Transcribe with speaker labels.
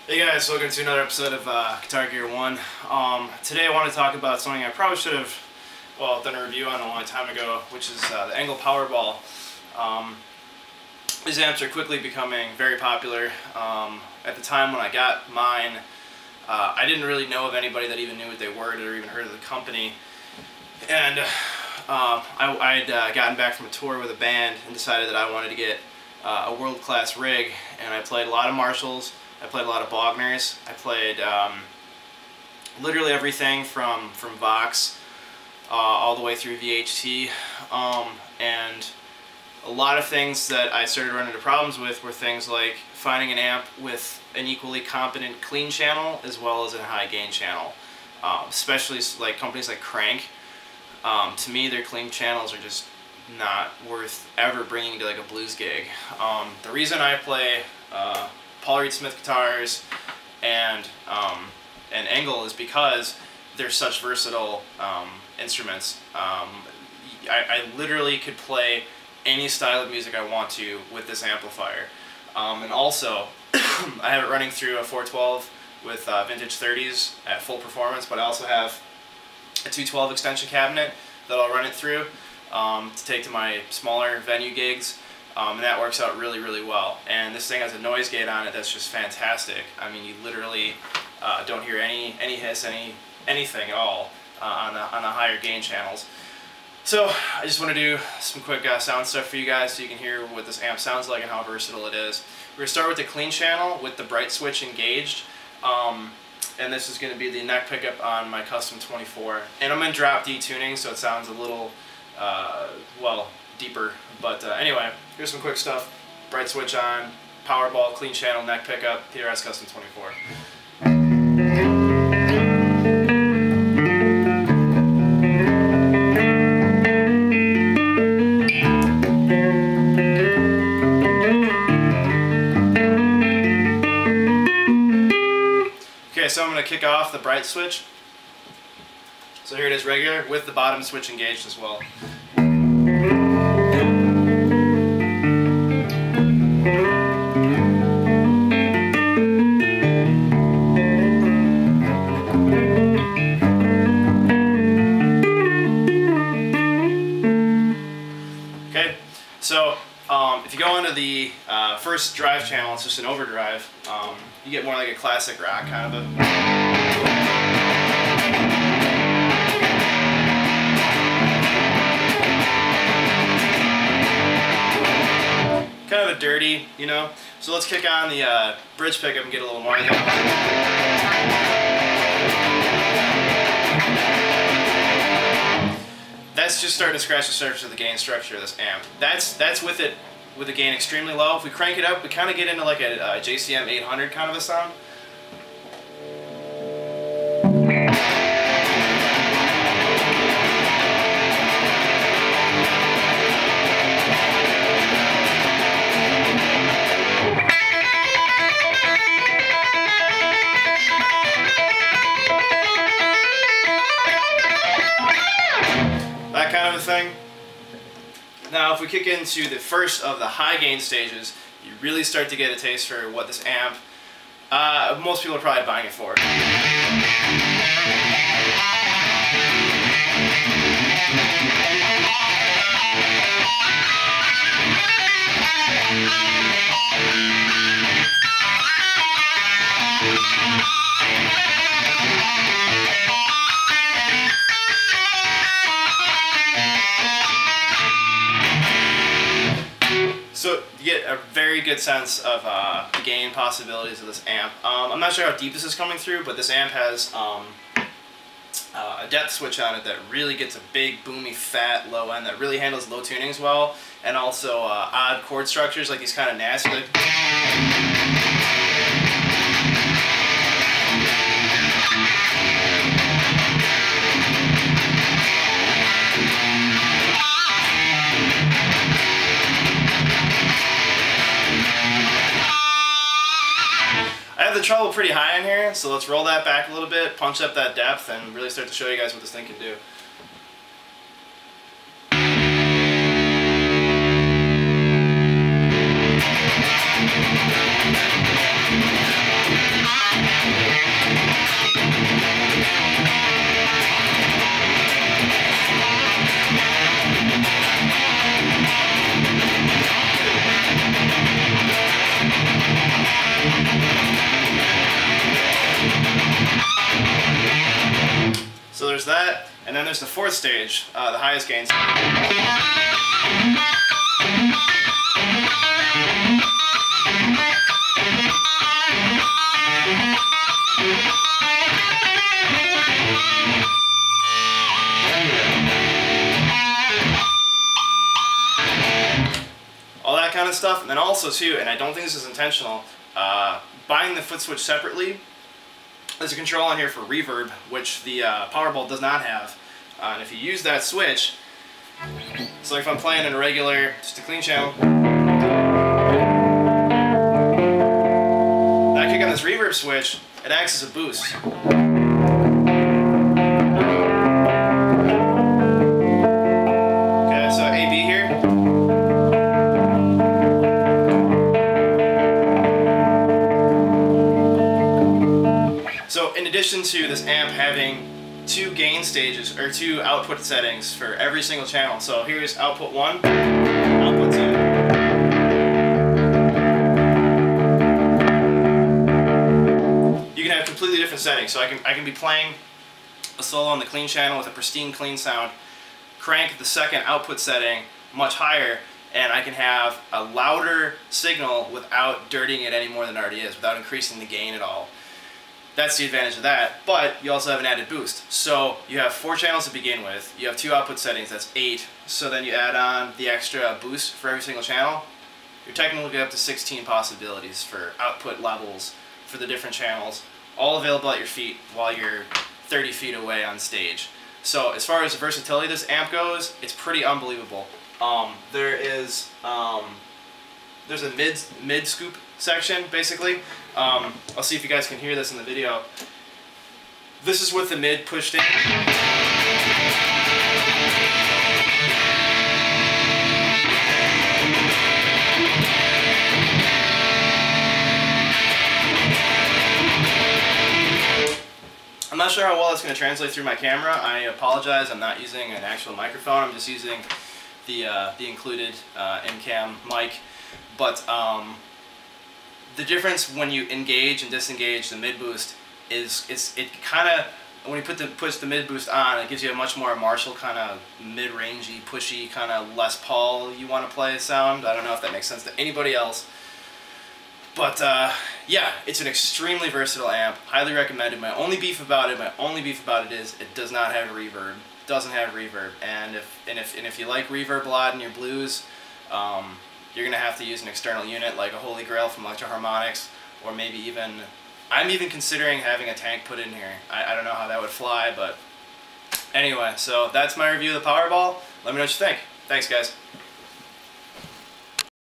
Speaker 1: Hey guys, welcome to another episode of Guitar Gear 1. Today I want to talk about something I probably should have done a review on a long time ago, which is the Engl Powerball. These amps are quickly becoming very popular. At the time when I got mine, I didn't really know of anybody that even knew what they were or even heard of the company. And I'd gotten back from a tour with a band and decided that I wanted to get a world-class rig, and I played a lot of Marshalls. I played a lot of Bogners. I played literally everything from Vox all the way through VHT, and a lot of things that I started running into problems with were things like finding an amp with an equally competent clean channel as well as a high gain channel, especially like companies like Crank. To me, their clean channels are just not worth ever bringing to like a blues gig. The reason I play Paul Reed Smith guitars and Engl is because they're such versatile instruments. I literally could play any style of music I want to with this amplifier. And also, I have it running through a 412 with vintage 30s at full performance, but I also have a 212 extension cabinet that I'll run it through to take to my smaller venue gigs. And that works out really, really well. And this thing has a noise gate on it that's just fantastic. I mean, you literally don't hear any hiss, anything at all on the higher gain channels. So I just want to do some quick sound stuff for you guys so you can hear what this amp sounds like and how versatile it is. We're going to start with the clean channel with the bright switch engaged. And this is going to be the neck pickup on my custom 24. And I'm in drop D tuning, so it sounds a little, well, deeper. But anyway, here's some quick stuff. Bright switch on, Powerball, clean channel, neck pickup, PRS Custom 24. Okay, so I'm going to kick off the bright switch. So here it is regular with the bottom switch engaged as well. So if you go into the first drive channel, it's just an overdrive, you get more like a classic rock kind of a dirty, you know. So let's kick on the bridge pickup and get a little more of That's just starting to scratch the surface of the gain structure of this amp. That's with it with the gain extremely low. If we crank it up, we kind of get into like a JCM 800 kind of a sound. That kind of a thing. Now if we kick into the first of the high gain stages, you really start to get a taste for what this amp, most people are probably buying it for. So you get a very good sense of the gain possibilities of this amp. I'm not sure how deep this is coming through, but this amp has a depth switch on it that really gets a big, boomy, fat low end that really handles low tunings well, and also odd chord structures like these kind of nasty. I have the treble pretty high in here, so let's roll that back a little bit, punch up that depth, and really start to show you guys what this thing can do. there's that, and then there's the fourth stage, the highest gain stage. All that kind of stuff, and then also too, and I don't think this is intentional, buying the foot switch separately. There's a control on here for reverb, which the Powerball does not have. And if you use that switch, so if I'm playing in a regular, just a clean channel, and I kick on this reverb switch, it acts as a boost. Okay, so A, B here. So in addition to this amp having two gain stages, or two output settings for every single channel. So here's output 1, output 2. You can have completely different settings. So I can be playing a solo on the clean channel with a pristine clean sound, crank the second output setting much higher, and I can have a louder signal without dirtying it any more than it already is, without increasing the gain at all. That's the advantage of that, but you also have an added boost. So you have 4 channels to begin with, you have 2 output settings, that's 8, so then you add on the extra boost for every single channel. You're technically up to 16 possibilities for output levels for the different channels, all available at your feet while you're 30 feet away on stage. So as far as the versatility of this amp goes, it's pretty unbelievable. There's a mid scoop section, basically. I'll see if you guys can hear this in the video. This is with the mid pushed in. I'm not sure how well it's going to translate through my camera. I apologize, I'm not using an actual microphone, I'm just using the included in-cam mic. But the difference when you engage and disengage the mid boost is it kind of, when you push the mid boost on, it gives you a much more Marshall kind of mid-rangey, pushy, kind of Les Paul you want to play sound. I don't know if that makes sense to anybody else. But yeah, it's an extremely versatile amp. Highly recommended. My only beef about it is it does not have reverb. It doesn't have reverb. And if you like reverb a lot in your blues, you're gonna have to use an external unit like a Holy Grail from Electro Harmonics, or maybe even, I'm even considering having a tank put in here. I don't know how that would fly, but anyway, so that's my review of the Powerball. Let me know what you think. Thanks, guys.